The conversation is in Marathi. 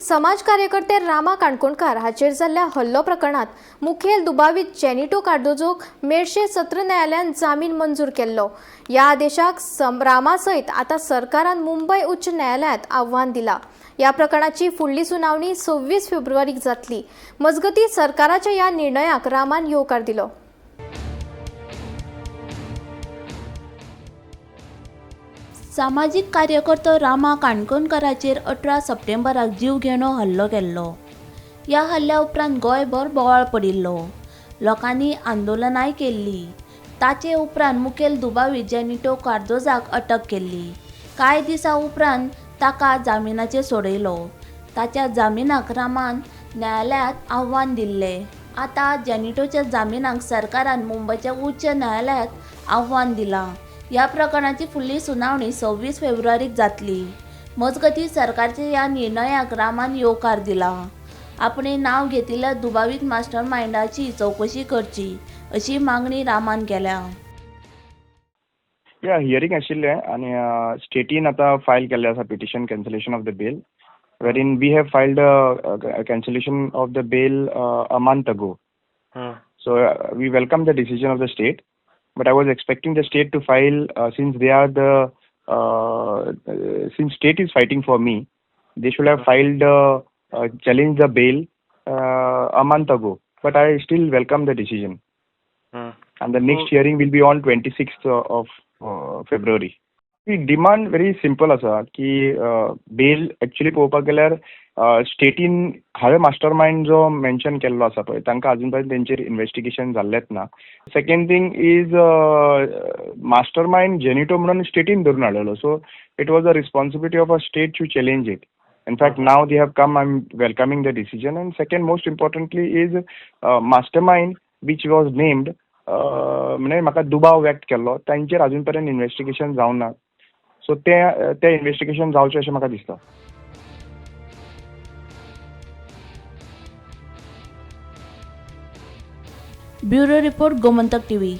समाज कार्यकर्ते रामा काणकोणकार हाचेर जाल्ल्या हल्लो प्रकरणात मुखेल दुबावीत जेनिटो कार्दोजोक मेर्शे सत्र न्यायालयान जामीन मंजूर केल्लो। या आदेशाक रामा सयत आता सरकारान मुंबय उच्च न्यायालयात आव्हान दिला। या प्रकरणाची फुडली सुनावणी 26 फेब्रुवारीक जातली। मजगती सरकाराच्या या निर्णयाक रामान येवकार दिलो। सामाजिक कार्यकर्तो रामा काणकोणकाराचेर 18 सप्टेंबराक जीव घेवनो हल्लो केल्लो। ह्या हल्ल्या उपरांत गोंयभर बोवाळ पडिल्लो। लोकांनी आंदोलनाय केल्ली। ताचे उपरांत मुखेल दुबावी जेनिटो कार्दोजाक अटक केल्ली। कांय दिसा उपरांत ताका जामिनाचेर सोडयलो। ताच्या जामिनाक रामान न्यायालयांत आव्हान दिल्लें। आता जेनिटोच्या जामिनाक सरकारान मुंबयच्या उच्च न्यायालयात आव्हान दिलां। ह्या प्रकरणाची फुडली सुनावणी 26 फेब्रुवारीक जातली। मजगती सरकारच्या ह्या निर्णयाक रामान येवकार दिला। आपणे नांव घेतिल्ल्या दुबावीत मास्टर माइंडाची चवकशी करची अशी मागणी रामान केल्या। हियरिंग आशिल्लें आनी स्टेटीन आतां फायल केल्लें आसा petition cancellation of the bail, wherein we have filed a cancellation of the bail a month ago. So we welcome the decision of the state, but I was expecting the state to file since they are since state is fighting for me, they should have filed challenge the bail a month ago. But I still welcome the decision, and the next hearing will be on 26th of February. The demand very simple आसा की बेल एक्चुअली पळोवपाक गेल्यार स्टेटीन हांवें मास्टर माइंड जो मेन्शन केल्लो आसा पळय तांकां अजून पर्यंत तेंचेर इन्व्हेस्टिगेशन जाल्लेंच ना। Second thing is master mind जेनिटो म्हणून स्टेटीन धरून हाडलेलो, so it was a responsibility of a state to challenge it. In fact, now they have come. I'm welcoming the decision. And second, most importantly, is mastermind which was named. म्हणजे म्हाका दुबाव व्यक्त केल्लो तांचेर अजून पर्यंत इन्व्हेस्टिगेशन जावं ना. सो ते इन्व्हेस्टिगेशन जावचें अशें म्हाका दिसता. Bureau report Gomantak TV.